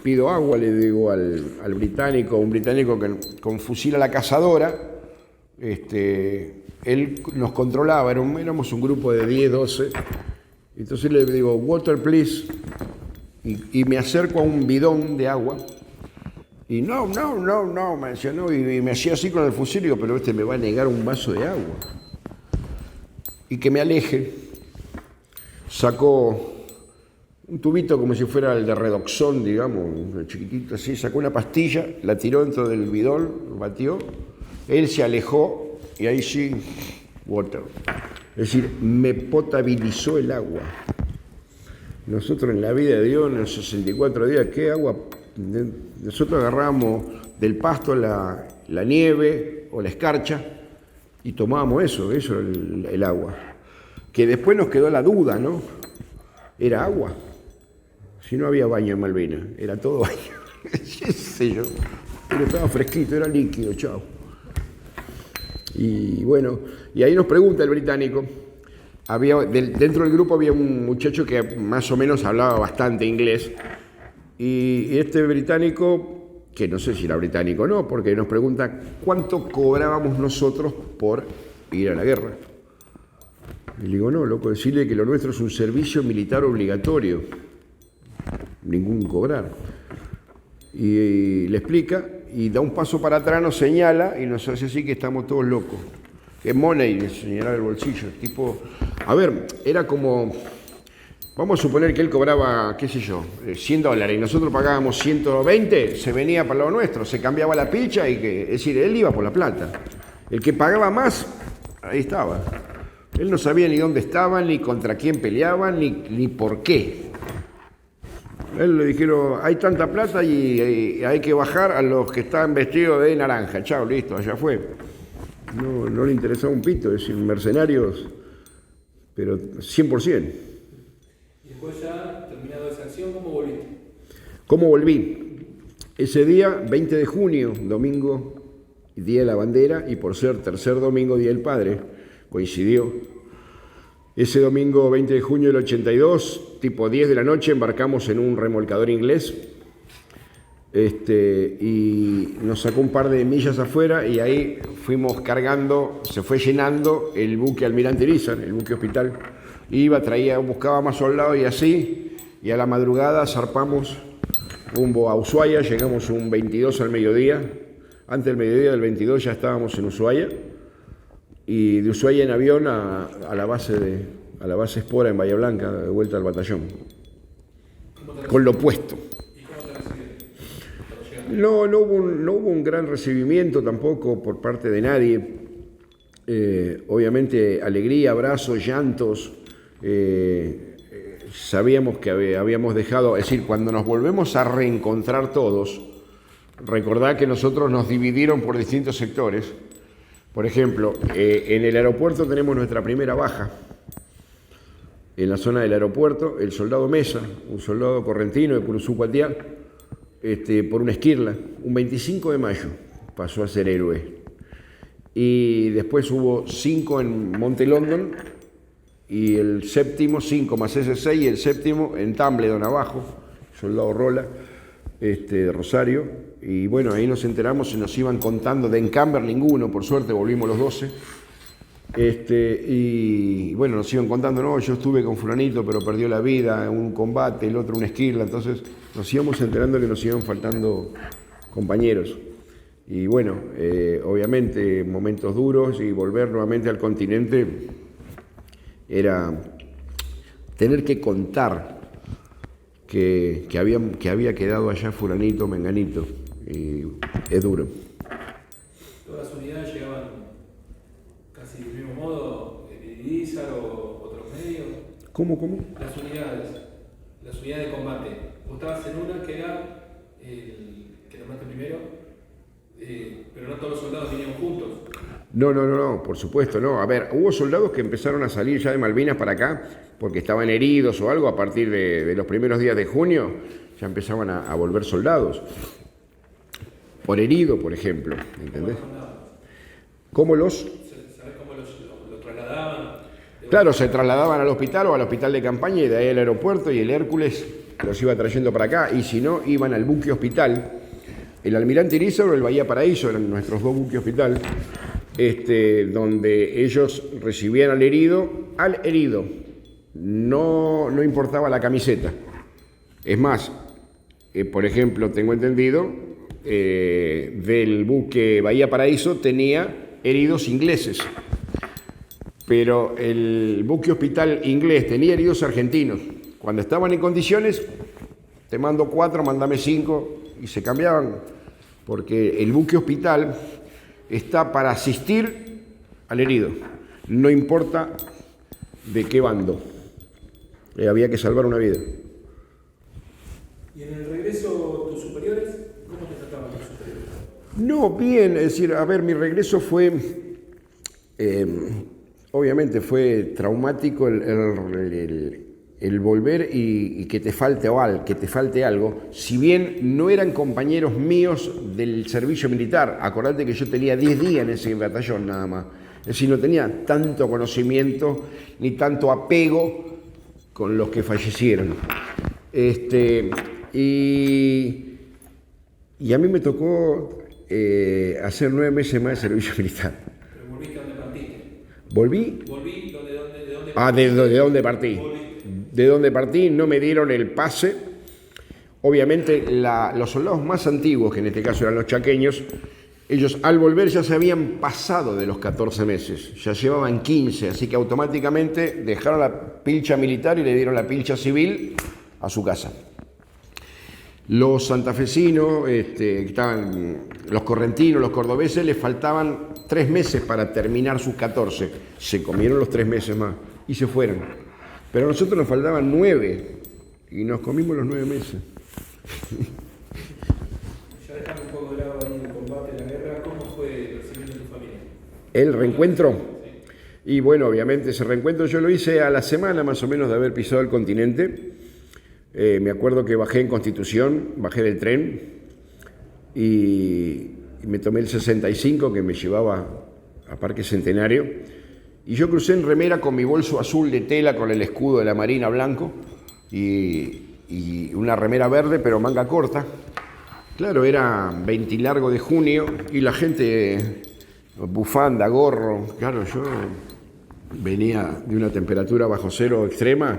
pido agua, le digo al británico, un británico que con fusil a la cazadora, él nos controlaba, éramos un grupo de 10, 12, entonces le digo, water please, y me acerco a un bidón de agua, y no, me decía, no, y me hacía así con el fusil, y digo, pero me va a negar un vaso de agua, y que me aleje, sacó un tubito como si fuera el de Redoxón, digamos, chiquitito así, sacó una pastilla, la tiró dentro del bidón, lo batió, él se alejó y ahí sí, water. Es decir, me potabilizó el agua. Nosotros en la vida de Dios, en los 64 días, ¿qué agua? Nosotros agarrábamos del pasto la nieve o la escarcha y tomábamos eso era el agua. Que después nos quedó la duda, ¿no? Era agua. Si no había baño en Malvinas, era todo baño. ¿Qué sé yo? Pero estaba fresquito, era líquido, chao. Y bueno, y ahí nos pregunta el británico. Dentro del grupo había un muchacho que más o menos hablaba bastante inglés. Y este británico, que no sé si era británico o no, porque nos pregunta cuánto cobrábamos nosotros por ir a la guerra. Y le digo, no, loco, decirle que lo nuestro es un servicio militar obligatorio. Ningún cobrar. Y le explica y da un paso para atrás, nos señala y nos hace así que estamos todos locos. Es money, le señalaba el bolsillo. Tipo, era como, vamos a suponer que él cobraba, qué sé yo, $100 y nosotros pagábamos 120, se venía para lo nuestro, se cambiaba la picha es decir, él iba por la plata. El que pagaba más, ahí estaba. Él no sabía ni dónde estaban, ni contra quién peleaban, ni por qué. A él le dijeron, hay tanta plata y hay que bajar a los que están vestidos de naranja. Chao, listo, allá fue. No le interesaba un pito, es decir, mercenarios, pero 100%. Y después ya, terminado esa acción, ¿cómo volviste? ¿Cómo volví? Ese día, 20 de junio, domingo, Día de la Bandera, y por ser tercer domingo, Día del Padre, coincidió. Ese domingo 20 de junio del 82, tipo 10 de la noche, embarcamos en un remolcador inglés y nos sacó un par de millas afuera y ahí fuimos cargando, se fue llenando el buque Almirante Irizar, el buque hospital. Buscaba más soldados y así, y a la madrugada zarpamos rumbo a Ushuaia, llegamos un 22 al mediodía, antes del mediodía del 22 ya estábamos en Ushuaia. Y de Ushuaia en avión a la base Espora en Bahía Blanca, de vuelta al batallón. Con lo puesto. ¿Y cómo te recibieron? No hubo un gran recibimiento tampoco por parte de nadie. Obviamente alegría, abrazos, llantos. Sabíamos que habíamos dejado, es decir, cuando nos volvemos a reencontrar todos, recordad que nosotros nos dividieron por distintos sectores. Por ejemplo, en el aeropuerto tenemos nuestra primera baja. En la zona del aeropuerto, el soldado Mesa, un soldado correntino de Curuzú-Cuatiá, por una esquirla, un 25 de mayo pasó a ser héroe. Y después hubo 5 en Monte London y el séptimo, 5 más ese 6, y el séptimo en Tumbledon abajo, soldado Rola, de Rosario. Y bueno, ahí nos enteramos y nos iban contando, de Encamber ninguno, por suerte volvimos los 12. Y bueno, nos iban contando, no, yo estuve con fulanito, pero perdió la vida en un combate, el otro una esquirla. Entonces nos íbamos enterando que nos iban faltando compañeros. Y bueno, obviamente momentos duros, y volver nuevamente al continente era tener que contar que había quedado allá fulanito, menganito, y es duro. Todas las unidades llegaban casi del mismo modo, el ISAR o otros medios. ¿Cómo? Las unidades de combate. Vos estabas en una que era que nombraste primero, pero no todos los soldados vinieron juntos. No, por supuesto, no. A ver, hubo soldados que empezaron a salir ya de Malvinas para acá porque estaban heridos o algo. A partir de los primeros días de junio ya empezaban a volver soldados. Por herido, por ejemplo, ¿entendés? ¿Cómo los? ¿Sabés cómo los trasladaban? Claro, se trasladaban al hospital o al hospital de campaña y de ahí al aeropuerto, y el Hércules los iba trayendo para acá, y si no, iban al buque hospital. El Almirante Irizar o el Bahía Paraíso eran nuestros dos buques hospital, donde ellos recibían al herido. No importaba la camiseta. Es más, por ejemplo, tengo entendido, del buque Bahía Paraíso tenía heridos ingleses, pero el buque hospital inglés tenía heridos argentinos. Cuando estaban en condiciones, te mando 4, mándame 5, y se cambiaban, porque el buque hospital está para asistir al herido, no importa de qué bando, había que salvar una vida. ¿Y en el regreso tus superiores, cómo te trataban tus superiores? No, bien, es decir, a ver, mi regreso fue, obviamente fue traumático el volver y que te falte algo, si bien no eran compañeros míos del servicio militar. Acordate que yo tenía 10 días en ese batallón nada más, es decir, no tenía tanto conocimiento ni tanto apego con los que fallecieron. Y a mí me tocó hacer 9 meses más de servicio militar. ¿Pero volviste a donde partiste? ¿Volví? ¿Volví? ¿De dónde partiste? ¿De dónde partí? De dónde partí, no me dieron el pase. Obviamente los soldados más antiguos, que en este caso eran los chaqueños, ellos al volver ya se habían pasado de los 14 meses, ya llevaban 15, así que automáticamente dejaron la pilcha militar y le dieron la pilcha civil a su casa. Los santafesinos, los correntinos, los cordobeses, les faltaban 3 meses para terminar sus 14. Se comieron los 3 meses más y se fueron. Pero a nosotros nos faltaban 9 y nos comimos los 9 meses. Ya dejando un poco de lado ahí el combate, la guerra, ¿cómo fue el recibimiento de tu familia? ¿El reencuentro? Y bueno, obviamente ese reencuentro yo lo hice a la semana más o menos de haber pisado el continente. Me acuerdo que bajé en Constitución, bajé del tren y me tomé el 65 que me llevaba a Parque Centenario. Y yo crucé en remera con mi bolso azul de tela con el escudo de la Marina blanco y una remera verde pero manga corta. Claro, era 20 largo de junio y la gente, bufanda, gorro. Claro, yo venía de una temperatura bajo cero extrema.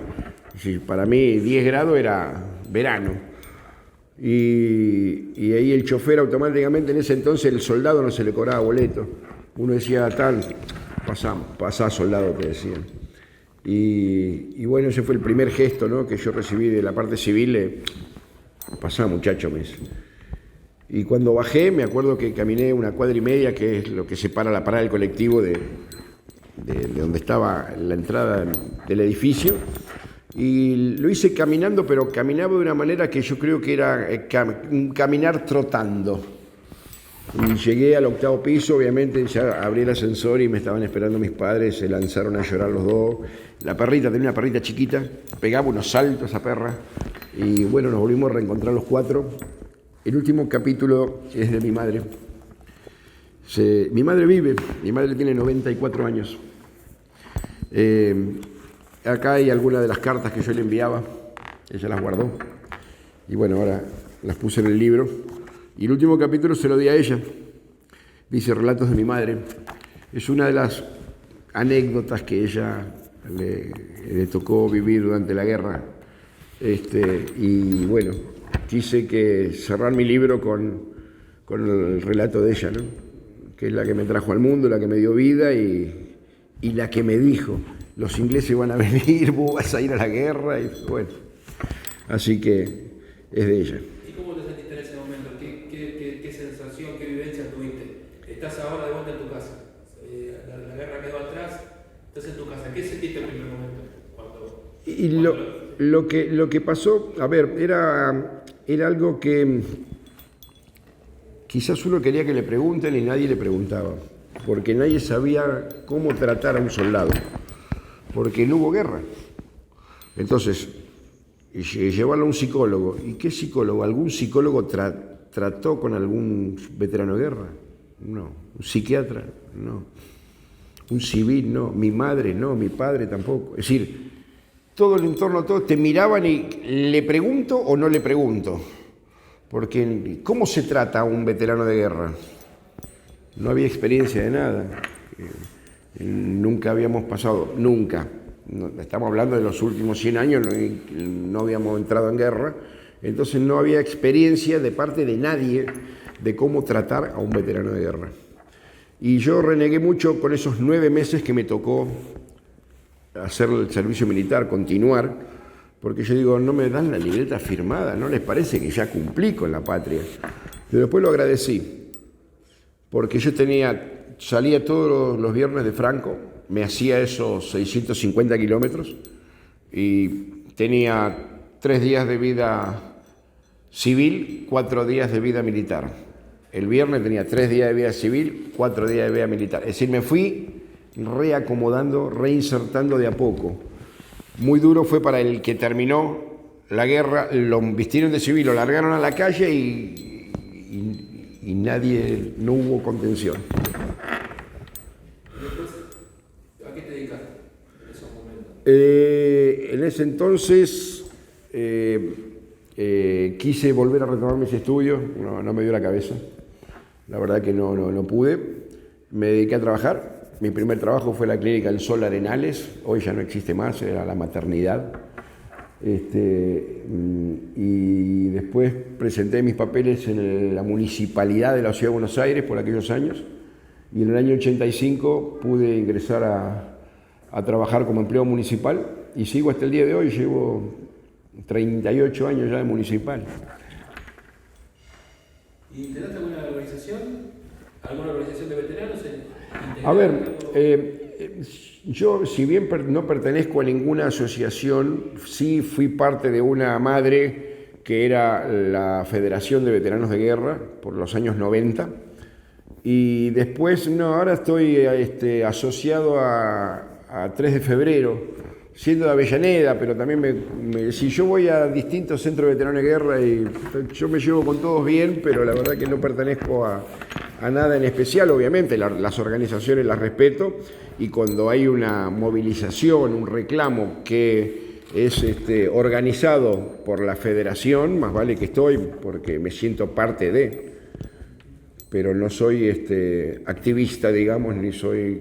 Para mí 10 grados era verano. Y ahí el chofer automáticamente, en ese entonces el soldado no se le cobraba boleto. Uno decía tal... Pasá soldado, te decían. Y bueno, ese fue el primer gesto, ¿no?, que yo recibí de la parte civil. Pasá, muchacho, me dice. Y cuando bajé, me acuerdo que caminé 1,5 cuadras, que es lo que separa la parada del colectivo de donde estaba la entrada del edificio. Y lo hice caminando, pero caminaba de una manera que yo creo que era caminar trotando. Y llegué al 8º piso, obviamente ya abrí el ascensor y me estaban esperando mis padres, se lanzaron a llorar los dos. La perrita, tenía una perrita chiquita, pegaba unos saltos esa perra. Y bueno, nos volvimos a reencontrar los 4. El último capítulo es de mi madre. Mi madre vive, mi madre tiene 94 años. Acá hay algunas de las cartas que yo le enviaba, ella las guardó. Y bueno, ahora las puse en el libro. Y el último capítulo se lo di a ella. Dice Relatos de mi madre. Es una de las anécdotas que ella le tocó vivir durante la guerra. Y bueno, quise cerrar mi libro con el relato de ella, ¿no? Que es la que me trajo al mundo, la que me dio vida y la que me dijo, los ingleses van a venir, vos vas a ir a la guerra, y bueno, así que es de ella. ¿Y cómo te sentiste en ese momento? ¿Qué sensación, qué vivencia tuviste? Estás ahora de vuelta en tu casa, la guerra quedó atrás, estás en tu casa, ¿qué sentiste en el primer momento? Lo que pasó, a ver, era algo que quizás uno quería que le pregunten y nadie le preguntaba, porque nadie sabía cómo tratar a un soldado, porque no hubo guerra. Entonces, llevarlo a un psicólogo. ¿Y qué psicólogo? ¿Algún psicólogo trató con algún veterano de guerra? No. ¿Un psiquiatra? No. ¿Un civil? No. ¿Mi madre? No. ¿Mi padre? Tampoco. Es decir, todo el entorno, todos te miraban y ¿le pregunto o no le pregunto? Porque ¿cómo se trata a un veterano de guerra? No había experiencia de nada. Nunca habíamos pasado, nunca. Estamos hablando de los últimos 100 años, no habíamos entrado en guerra, entonces no había experiencia de parte de nadie de cómo tratar a un veterano de guerra. Y yo renegué mucho con esos 9 meses que me tocó hacer el servicio militar, continuar, porque yo digo, no me dan la libreta firmada, ¿no les parece que ya cumplí con la patria? Pero después lo agradecí, porque yo salía todos los viernes de Franco, me hacía esos 650 kilómetros y tenía 3 días de vida civil, 4 días de vida militar. El viernes tenía 3 días de vida civil, 4 días de vida militar. Es decir, me fui reacomodando, reinsertando de a poco. Muy duro fue para el que terminó la guerra, lo vistieron de civil, lo largaron a la calle y no hubo contención. ¿A qué te dedicaste en esos momentos? En ese entonces quise volver a retomar mis estudios, no me dio la cabeza, la verdad que no pude, me dediqué a trabajar. Mi primer trabajo fue la clínica El Sol Arenales, hoy ya no existe más, era la maternidad. Y después presenté mis papeles en la municipalidad de la Ciudad de Buenos Aires por aquellos años, y en el año 85 pude ingresar a trabajar como empleado municipal y sigo hasta el día de hoy, llevo 38 años ya de municipal. ¿Y te das alguna organización? ¿Alguna organización de veteranos? A ver, yo si bien no pertenezco a ninguna asociación, sí fui parte de una madre que era la Federación de Veteranos de Guerra por los años 90. Y después, ahora estoy asociado a 3 de febrero, siendo de Avellaneda, pero también si yo voy a distintos centros de veteranos de guerra y yo me llevo con todos bien, pero la verdad que no pertenezco a nada en especial. Obviamente las organizaciones las respeto, y cuando hay una movilización, un reclamo que es organizado por la federación, más vale que estoy, porque me siento parte de, pero no soy activista, digamos, ni soy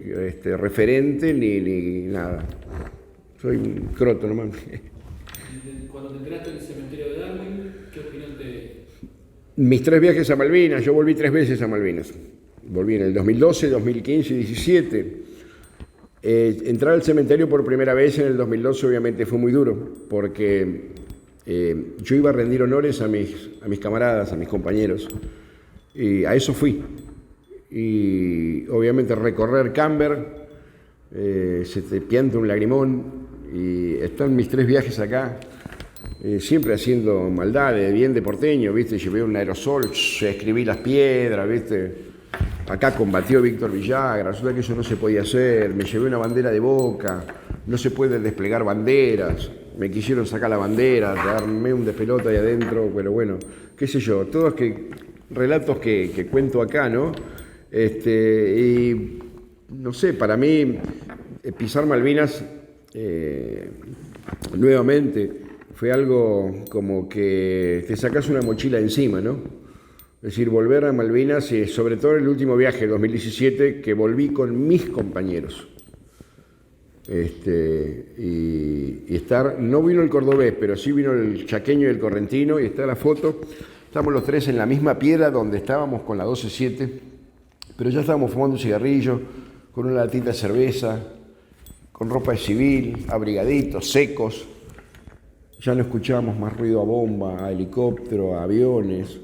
referente, ni nada. Soy un croto nomás. Cuando te enteraste en el cementerio de Darwin, ¿qué opinión te...? Mis 3 viajes a Malvinas, yo volví 3 veces a Malvinas. Volví en el 2012, 2015 y 2017. Entrar al cementerio por primera vez en el 2012 obviamente fue muy duro, porque yo iba a rendir honores a mis camaradas, a mis compañeros, y a eso fui. Y obviamente recorrer Camber, se te pianta un lagrimón, y están mis 3 viajes acá, siempre haciendo maldades, bien de porteño, ¿viste? Llevé un aerosol, escribí las piedras, ¿viste? Acá combatió Víctor Villagra, resulta que eso no se podía hacer, me llevé una bandera de Boca, no se puede desplegar banderas, me quisieron sacar la bandera, darme un despelote ahí adentro, pero bueno, qué sé yo, todos relatos que cuento acá, ¿no? Y no sé, para mí pisar Malvinas nuevamente fue algo como que te sacas una mochila encima, ¿no? Es decir, volver a Malvinas, y sobre todo el último viaje, 2017, que volví con mis compañeros. y estar, no vino el cordobés, pero sí vino el chaqueño y el correntino, y está la foto. Estamos los tres en la misma piedra donde estábamos con la 12-7, pero ya estábamos fumando un cigarrillo, con una latita de cerveza, con ropa de civil, abrigaditos, secos. Ya no escuchábamos más ruido a bomba, a helicóptero, a aviones.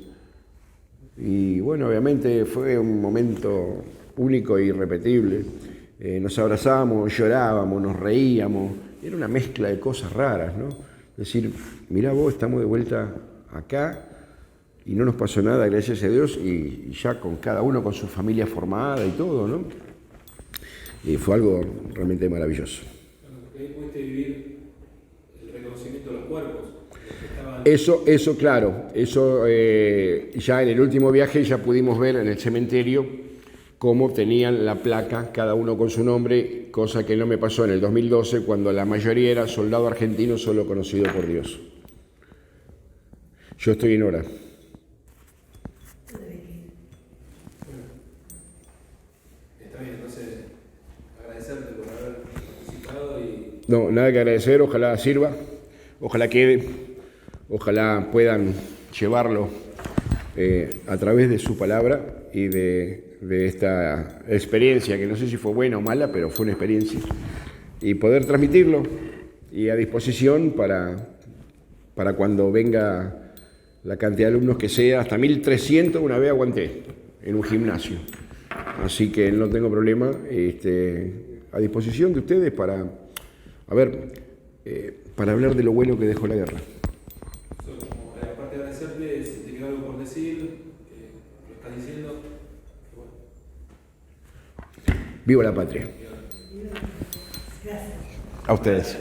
Y bueno, obviamente fue un momento único e irrepetible. Nos abrazábamos, llorábamos, nos reíamos. Era una mezcla de cosas raras, ¿no? Decir, mirá vos, estamos de vuelta acá y no nos pasó nada, gracias a Dios, y ya con cada uno con su familia formada y todo, ¿no? Y fue algo realmente maravilloso. Ahí pudiste vivir el reconocimiento de los cuerpos. Eso claro, ya en el último viaje ya pudimos ver en el cementerio cómo tenían la placa, cada uno con su nombre, cosa que no me pasó en el 2012, cuando la mayoría era soldado argentino solo conocido por Dios. Yo estoy en hora. Está bien, entonces agradecerte por haber participado y... No, nada que agradecer, ojalá sirva, ojalá quede. Ojalá puedan llevarlo a través de su palabra y de esta experiencia, que no sé si fue buena o mala, pero fue una experiencia, y poder transmitirlo y a disposición para cuando venga la cantidad de alumnos que sea, hasta 1300 una vez aguanté en un gimnasio. Así que no tengo problema, a disposición de ustedes para hablar de lo bueno que dejó la guerra. Aparte de agradecerte, si te queda algo por decir, lo estás diciendo. Bueno. Viva la patria. Gracias. A ustedes.